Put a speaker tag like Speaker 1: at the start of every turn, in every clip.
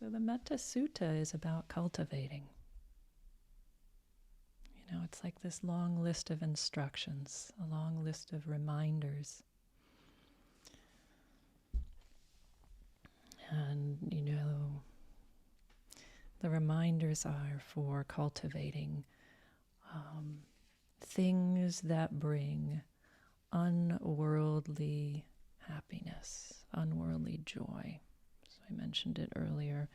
Speaker 1: So the Metta Sutta is about cultivating. You know, it's like this long list of instructions, a long list of reminders. And, you know, the reminders are for cultivating things that bring unworldly happiness, unworldly joy. So I mentioned it earlier.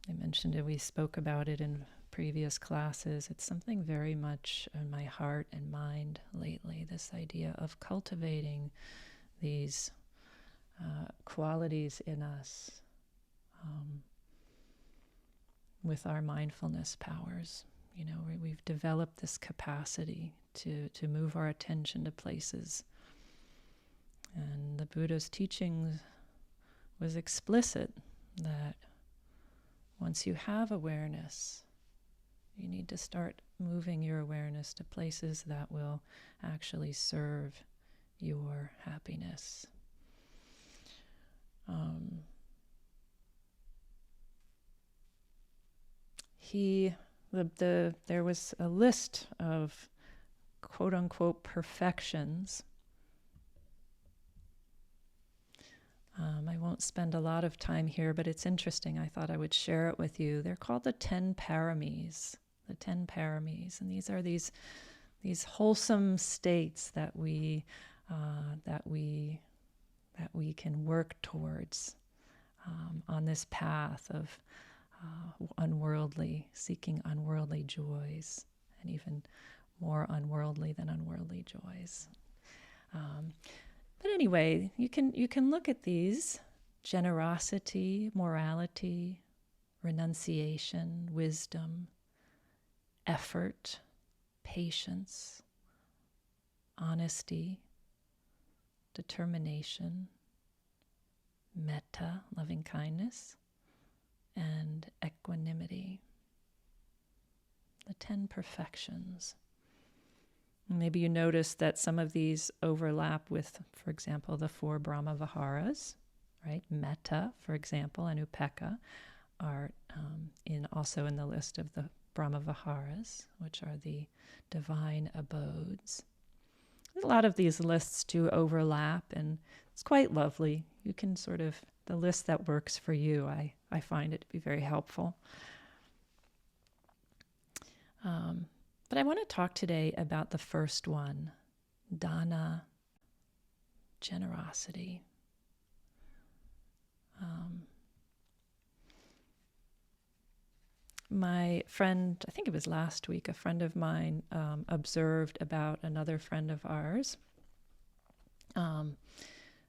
Speaker 1: I mentioned it, we spoke about it in previous classes. It's something very much in my heart and mind lately, this idea of cultivating these qualities in us with our mindfulness powers. You know, we've developed this capacity to move our attention to places. And the Buddha's teachings was explicit that once you have awareness, you need to start moving your awareness to places that will actually serve your happiness. There was a list of quote unquote perfections. I won't spend a lot of time here, but it's interesting. I thought I would share it with you. They're called the 10 paramis. The 10 paramis, and these are these wholesome states that we can work towards on this path of seeking unworldly joys, and even more unworldly than unworldly joys. But anyway, you can look at these: generosity, morality, renunciation, wisdom, effort, patience, honesty, determination, metta, loving kindness, and equanimity. The 10 perfections. Maybe you notice that some of these overlap with, for example, the 4 Brahma Viharas, right? Metta, for example, and Upekkha are also in the list of the Brahma Viharas, which are the divine abodes. A lot of these lists do overlap, and it's quite lovely. You can sort of, the list that works for you, I find it to be very helpful. But I want to talk today about the first one, dana, generosity. My friend, I think it was last week, a friend of mine observed about another friend of ours.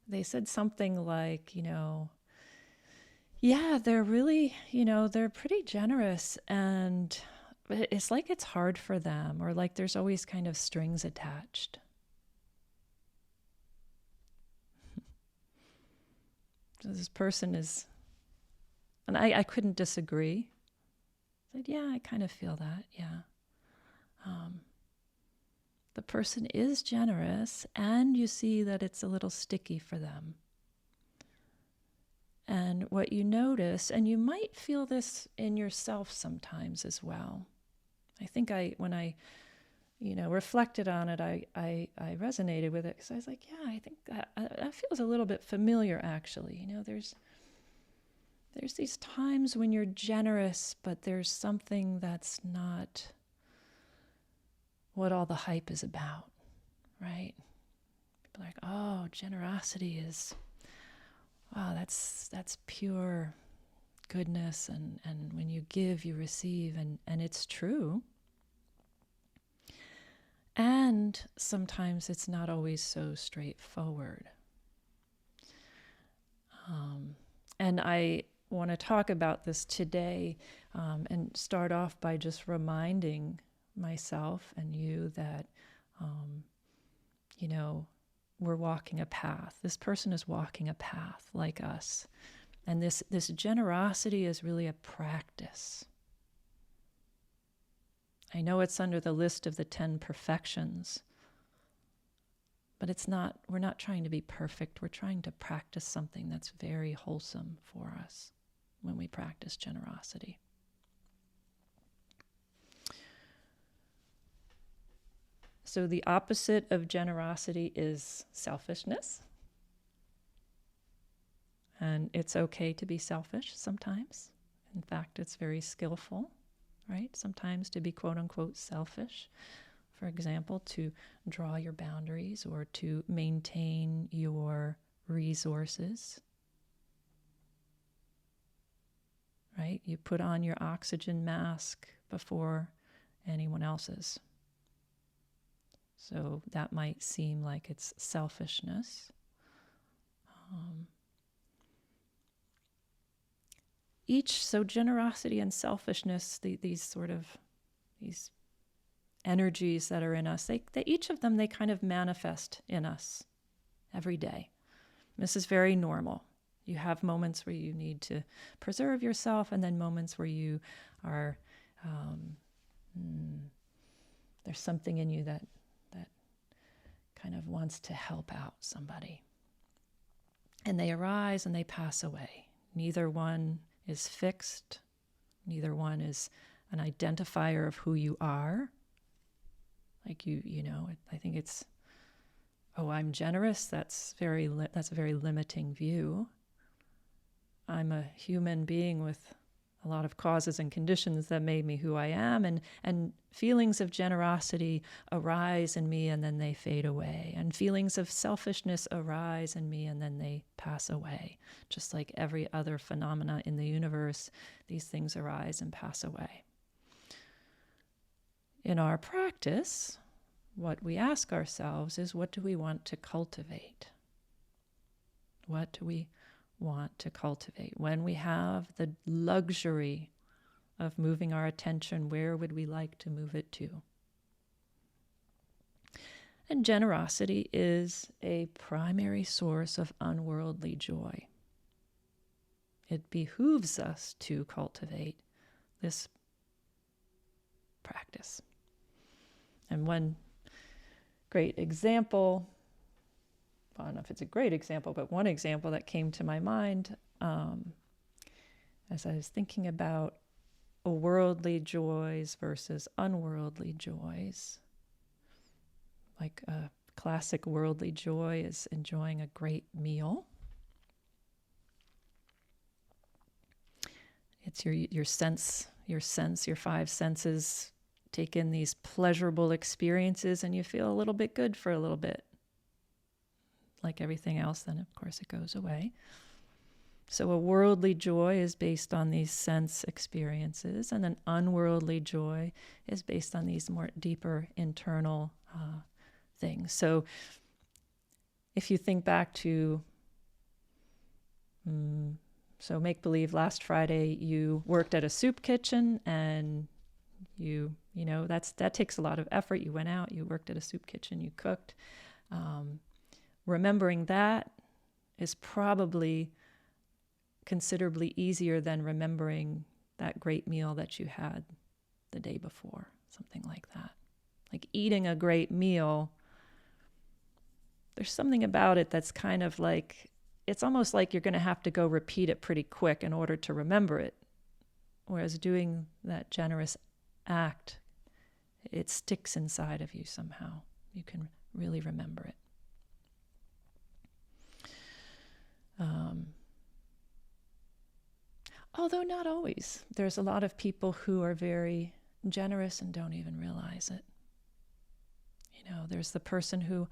Speaker 1: They said something like, yeah, they're really, they're pretty generous, and it's like it's hard for them, or like there's always kind of strings attached. So this person is, and I couldn't disagree. I said, yeah, I kind of feel that, yeah. The person is generous, and you see that it's a little sticky for them. And what you notice, and you might feel this in yourself sometimes as well. I think when I reflected on it, I resonated with it, because I was like, yeah, I think that feels a little bit familiar, actually. There's these times when you're generous, but there's something that's not what all the hype is about, right? People are like, oh, generosity is, wow, that's pure goodness, and when you give, you receive, and it's true. And sometimes it's not always so straightforward. And I want to talk about this today, and start off by just reminding myself and you that, we're walking a path. This person is walking a path like us. And this generosity is really a practice. I know it's under the list of the 10 perfections, but we're not trying to be perfect. We're trying to practice something that's very wholesome for us. when we practice generosity. So the opposite of generosity is selfishness. And it's okay to be selfish sometimes. In fact, it's very skillful, right? Sometimes to be quote unquote selfish. For example, to draw your boundaries or to maintain your resources, right? You put on your oxygen mask before anyone else's. So that might seem like it's selfishness. So generosity and selfishness, these energies that are in us, they each of them, they kind of manifest in us every day. This is very normal. You have moments where you need to preserve yourself, and then moments where you are, there's something in you that kind of wants to help out somebody. And they arise and they pass away. Neither one is fixed. Neither one is an identifier of who you are. Like I think it's, I'm generous. That's a very limiting view. I'm a human being with a lot of causes and conditions that made me who I am, and feelings of generosity arise in me and then they fade away, and feelings of selfishness arise in me and then they pass away. Just like every other phenomena in the universe, these things arise and pass away. In our practice, what we ask ourselves is, what do we want to cultivate? What do we want to cultivate? When we have the luxury of moving our attention, where would we like to move it to? And generosity is a primary source of unworldly joy. It behooves us to cultivate this practice. And one great example, I don't know if it's a great example, but one example that came to my mind as I was thinking about worldly joys versus unworldly joys. Like a classic worldly joy is enjoying a great meal. It's your five senses take in these pleasurable experiences, and you feel a little bit good for a little bit. Like everything else, then of course it goes away. So a worldly joy is based on these sense experiences, and an unworldly joy is based on these more deeper internal things. So if you think back to, so make believe last Friday you worked at a soup kitchen, and that takes a lot of effort. You went out, you worked at a soup kitchen, you cooked. Remembering that is probably considerably easier than remembering that great meal that you had the day before, something like that. Like eating a great meal, there's something about it that's kind of like, it's almost like you're going to have to go repeat it pretty quick in order to remember it. Whereas doing that generous act, it sticks inside of you somehow. You can really remember it. Although not always. There's a lot of people who are very generous and don't even realize it. There's the person who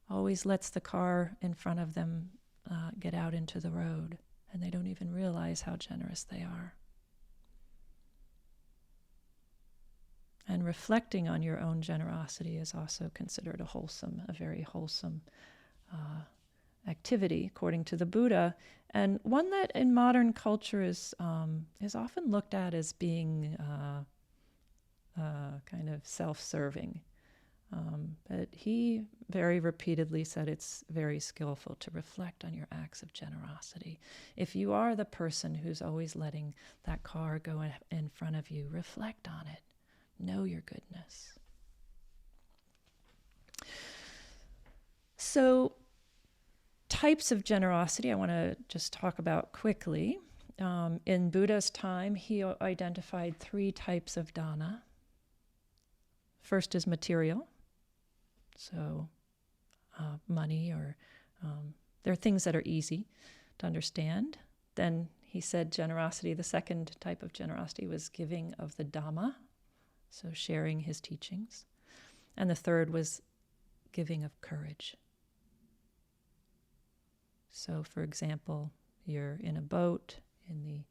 Speaker 1: always lets the car in front of them get out into the road, and they don't even realize how generous they are. And reflecting on your own generosity is also considered a very wholesome activity, according to the Buddha, and one that in modern culture is often looked at as being kind of self-serving. But he very repeatedly said it's very skillful to reflect on your acts of generosity. If you are the person who's always letting that car go in front of you, reflect on it. Know your goodness. So, types of generosity I want to just talk about quickly. In Buddha's time, he identified 3 types of dana. First is material, so money, or there are things that are easy to understand. Then he said generosity. The second type of generosity was giving of the Dhamma, so sharing his teachings. And the third was giving of courage. So, for example, you're in a boat in the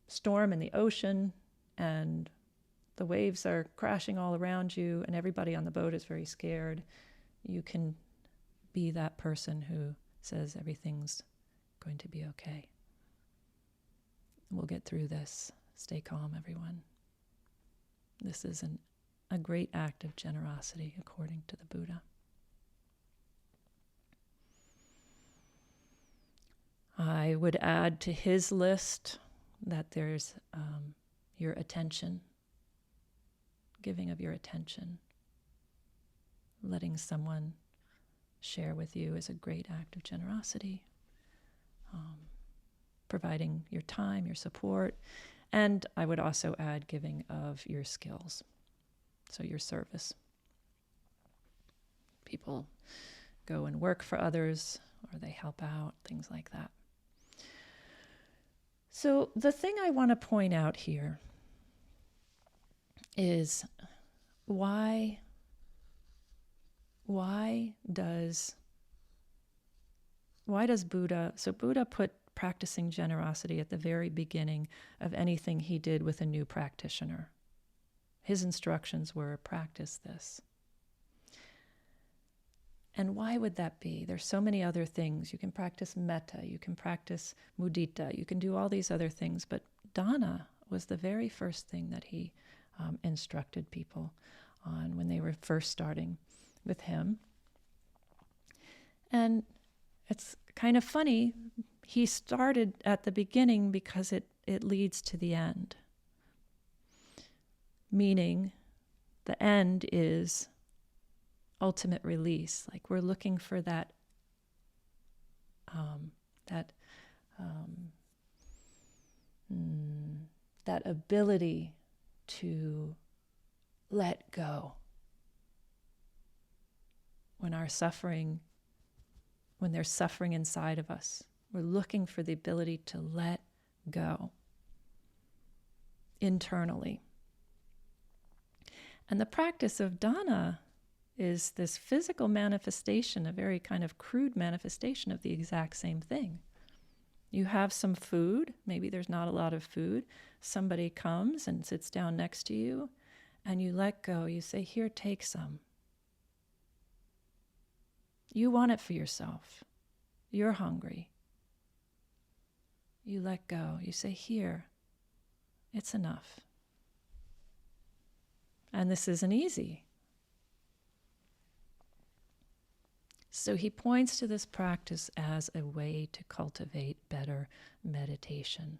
Speaker 1: storm in the ocean, and the waves are crashing all around you, and everybody on the boat is very scared. You can be that person who says everything's going to be okay. We'll get through this. Stay calm, everyone. This is a great act of generosity, according to the Buddha. I would add to his list that there's your attention, giving of your attention. Letting someone share with you is a great act of generosity. Providing your time, your support, and I would also add giving of your skills, so your service. People go and work for others, or they help out, things like that. So the thing I want to point out here is why does Buddha, so Buddha put practicing generosity at the very beginning of anything he did with a new practitioner. His instructions were, practice this. And why would that be? There's so many other things. You can practice metta, you can practice mudita, you can do all these other things, but dana was the very first thing that he instructed people on when they were first starting with him. And it's kind of funny, he started at the beginning because it leads to the end. Meaning, the end is ultimate release. Like we're looking for that ability to let go. When there's suffering inside of us, we're looking for the ability to let go internally. And the practice of dana is this physical manifestation, a very kind of crude manifestation of the exact same thing. You have some food, maybe there's not a lot of food. Somebody comes and sits down next to you, and you let go. You say, here, take some. You want it for yourself. You're hungry. You let go. You say, here, it's enough. And this isn't easy. So he points to this practice as a way to cultivate better meditation.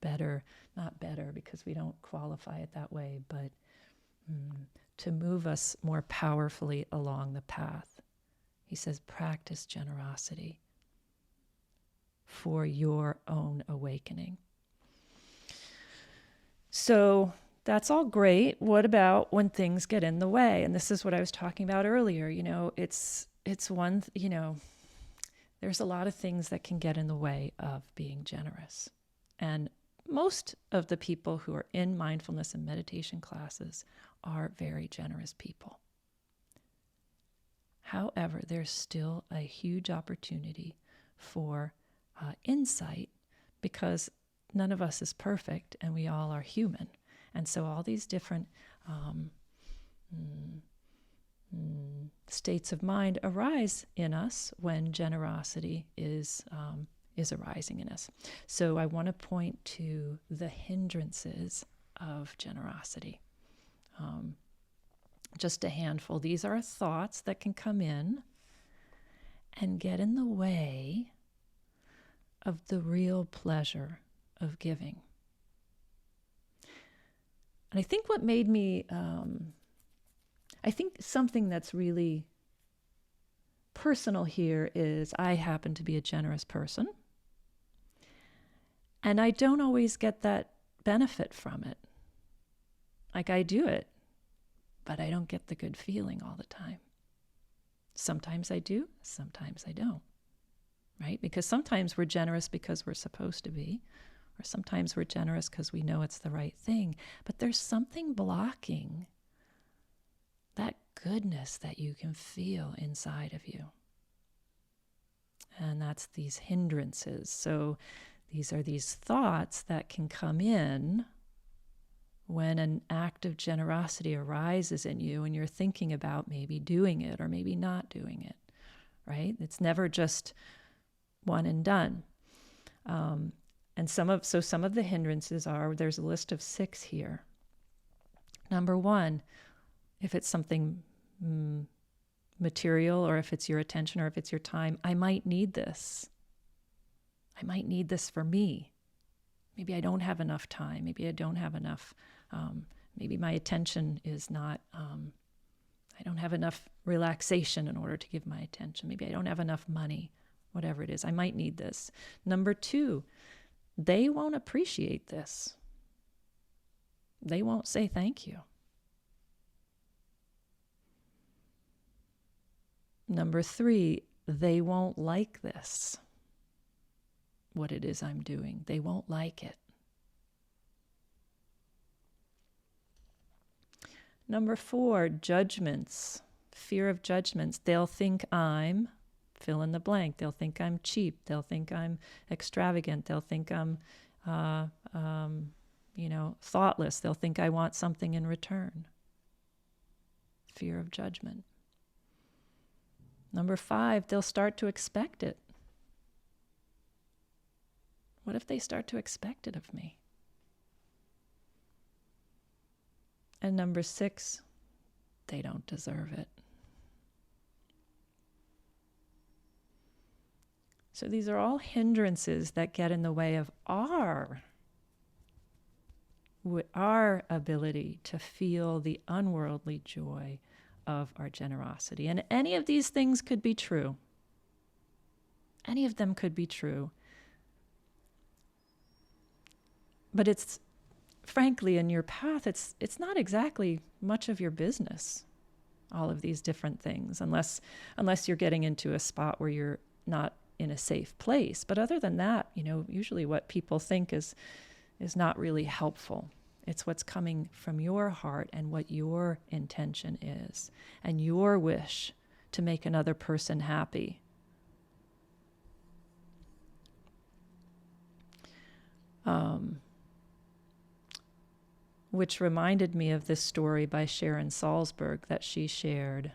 Speaker 1: Better, not better because we don't qualify it that way, but to move us more powerfully along the path. He says, practice generosity for your own awakening. So that's all great. What about when things get in the way? And this is what I was talking about earlier. It's one, there's a lot of things that can get in the way of being generous. And most of the people who are in mindfulness and meditation classes are very generous people. However, there's still a huge opportunity for insight, because none of us is perfect and we all are human. And so all these different states of mind arise in us when generosity is arising in us. So I want to point to the hindrances of generosity. Just a handful. These are thoughts that can come in and get in the way of the real pleasure of giving. And I think what made me, I think something that's really personal here is I happen to be a generous person. And I don't always get that benefit from it. Like, I do it, but I don't get the good feeling all the time. Sometimes I do, sometimes I don't, right? Because sometimes we're generous because we're supposed to be, or sometimes we're generous because we know it's the right thing. But there's something blocking that goodness that you can feel inside of you. And that's these hindrances. So these are these thoughts that can come in when an act of generosity arises in you and you're thinking about maybe doing it or maybe not doing it, right? It's never just one and done. And some of the hindrances are, there's a list of 6 here. Number 1, if it's something material, or if it's your attention, or if it's your time, I might need this. I might need this for me. Maybe I don't have enough time. Maybe I don't have enough. Maybe my attention is not, I don't have enough relaxation in order to give my attention. Maybe I don't have enough money, whatever it is. I might need this. Number 2, they won't appreciate this. They won't say thank you. Number 3, they won't like this, what it is I'm doing. They won't like it. Number 4, judgments, fear of judgments. They'll think I'm, fill in the blank. They'll think I'm cheap. They'll think I'm extravagant. They'll think I'm, thoughtless. They'll think I want something in return. Fear of judgment. Number 5, they'll start to expect it. What if they start to expect it of me? And number 6, they don't deserve it. So these are all hindrances that get in the way of our ability to feel the unworldly joy of our generosity. And any of these things could be true. Any of them could be true. But it's, frankly, in your path, it's not exactly much of your business, all of these different things, unless you're getting into a spot where you're not in a safe place. But other than that, usually what people think is not really helpful. It's what's coming from your heart and what your intention is and your wish to make another person happy. Which reminded me of this story by Sharon Salzberg that she shared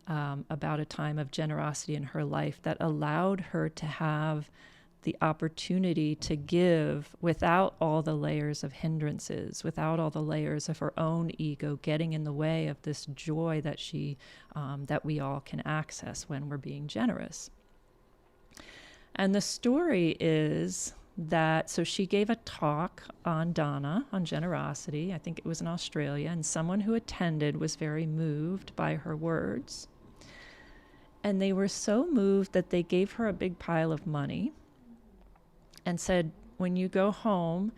Speaker 1: about a time of generosity in her life that allowed her to have the opportunity to give without all the layers of hindrances, without all the layers of her own ego getting in the way of this joy that that we all can access when we're being generous. And the story is that, so she gave a talk on Dana, on generosity. I think it was in Australia, and someone who attended was very moved by her words. And they were so moved that they gave her a big pile of money and said, when you go home,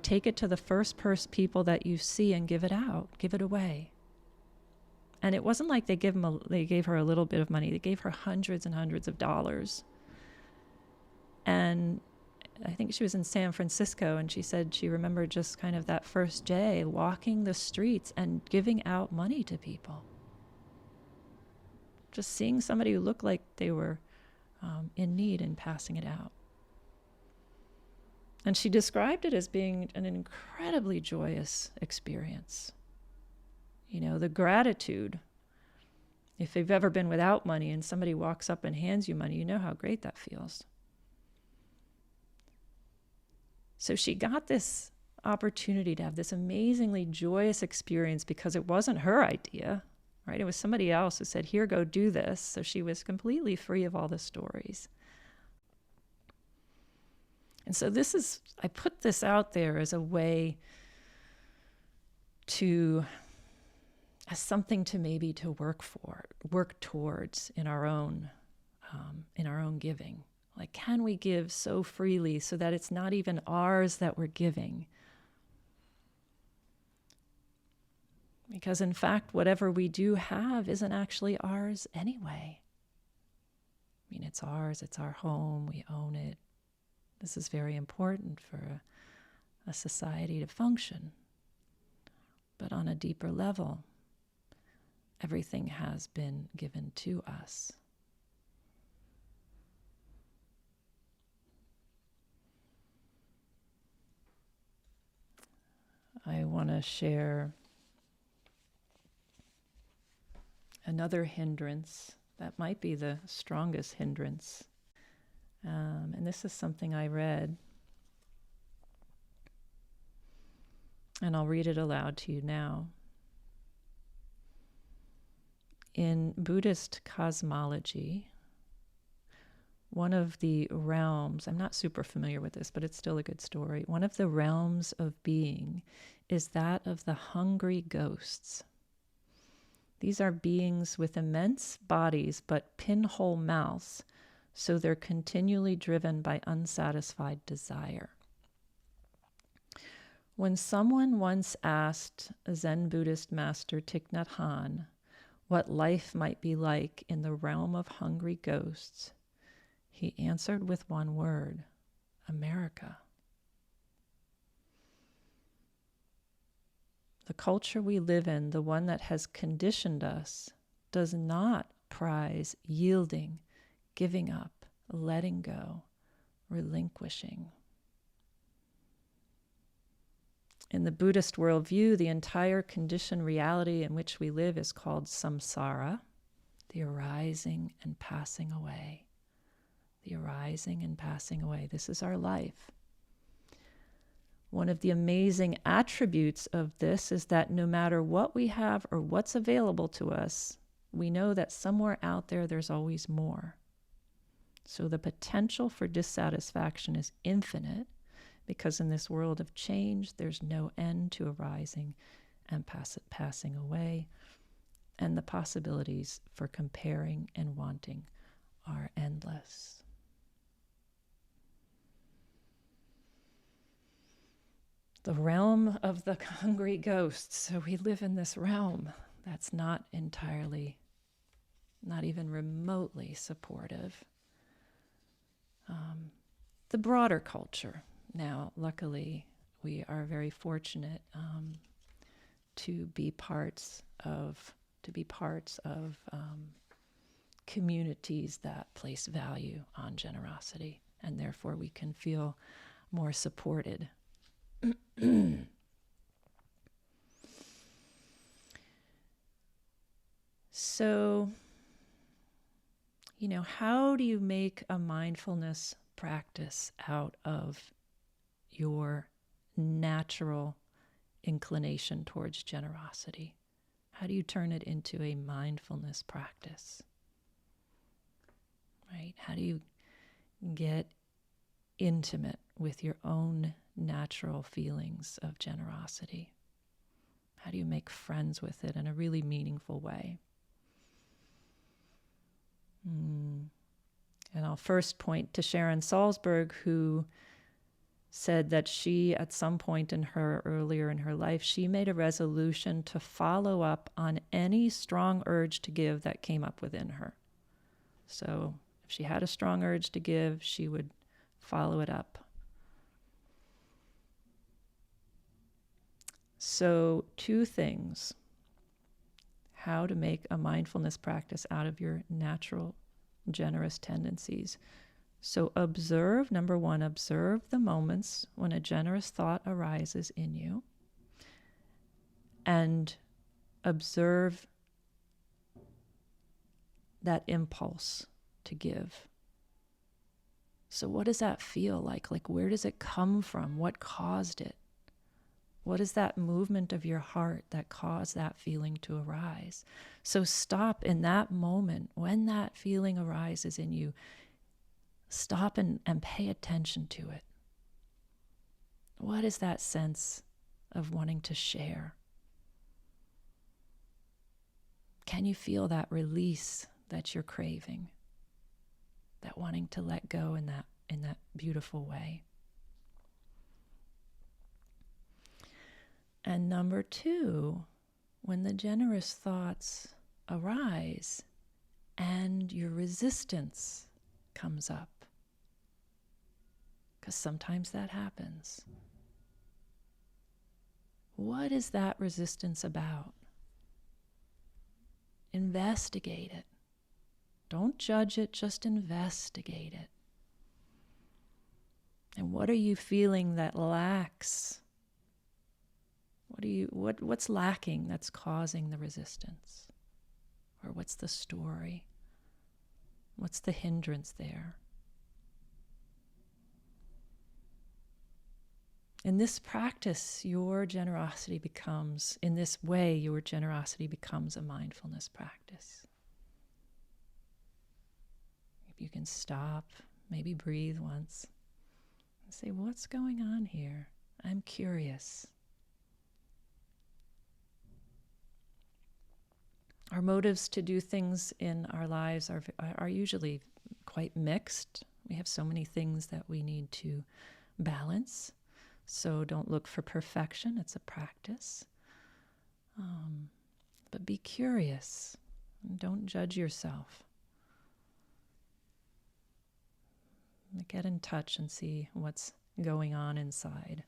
Speaker 1: take it to the first people that you see and give it out, give it away. And it wasn't like they gave her a little bit of money. They gave her hundreds and hundreds of dollars. And I think she was in San Francisco, and she said she remembered just kind of that first day walking the streets and giving out money to people. Just seeing somebody who looked like they were in need and passing it out. And she described it as being an incredibly joyous experience. The gratitude. If you've ever been without money and somebody walks up and hands you money, you know how great that feels. So she got this opportunity to have this amazingly joyous experience because it wasn't her idea, right? It was somebody else who said, here, go do this. So she was completely free of all the stories. And so I put this out there as a way as something to maybe to work towards in our own giving, Like, can we give so freely so that it's not even ours that we're giving? Because in fact, whatever we do have isn't actually ours anyway. I mean, it's ours, it's our home, we own it. This is very important for a society to function. But on a deeper level, everything has been given to us. I want to share another hindrance that might be the strongest hindrance. And this is something I read. And I'll read it aloud to you now. In Buddhist cosmology, one of the realms, I'm not super familiar with this, but it's still a good story. One of the realms of being is that of the hungry ghosts. These are beings with immense bodies but pinhole mouths, so they're continually driven by unsatisfied desire. When someone once asked Zen Buddhist master Thich Nhat Hanh what life might be like in the realm of hungry ghosts, he answered with one word: America. The culture we live in, the one that has conditioned us, does not prize yielding, giving up, letting go, relinquishing. In the Buddhist worldview, the entire conditioned reality in which we live is called samsara, the arising and passing away. The arising and passing away. This is our life. One of the amazing attributes of this is that no matter what we have or what's available to us, we know that somewhere out there there's always more. So the potential for dissatisfaction is infinite, because in this world of change, there's no end to arising and passing away, and the possibilities for comparing and wanting are endless. The realm of the hungry ghosts. So we live in this realm that's not entirely, not even remotely supportive. The broader culture. Now, luckily, we are very fortunate to be parts of communities that place value on generosity, and therefore we can feel more supported. So, how do you make a mindfulness practice out of your natural inclination towards generosity? How do you turn it into a mindfulness practice? Right? How do you get intimate with your own natural feelings of generosity? How do you make friends with it in a really meaningful way? And I'll first point to Sharon Salzberg, who said that she, at some point earlier in her life, she made a resolution to follow up on any strong urge to give that came up within her. So if she had a strong urge to give, she would follow it up. So 2 things: how to make a mindfulness practice out of your natural generous tendencies. So number 1, observe the moments when a generous thought arises in you, and observe that impulse to give. So what does that feel like? Like, where does it come from? What caused it? What is that movement of your heart that caused that feeling to arise? So stop in that moment when that feeling arises in you. Stop and pay attention to it. What is that sense of wanting to share? Can you feel that release that you're craving? that wanting to let go in that beautiful way. And number 2, when the generous thoughts arise and your resistance comes up, because sometimes that happens. What is that resistance about? Investigate it. Don't judge it, just investigate it. And what are you feeling that lacks? What's lacking that's causing the resistance? Or what's the story? What's the hindrance there? In this practice, your generosity becomes a mindfulness practice. If you can stop, maybe breathe once, and say, what's going on here? I'm curious. Our motives to do things in our lives are usually quite mixed. We have so many things that we need to balance. So don't look for perfection. It's a practice. But be curious. And don't judge yourself. Get in touch and see what's going on inside.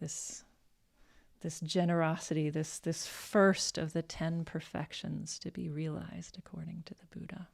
Speaker 1: This generosity, this first of the 10 perfections to be realized according to the Buddha.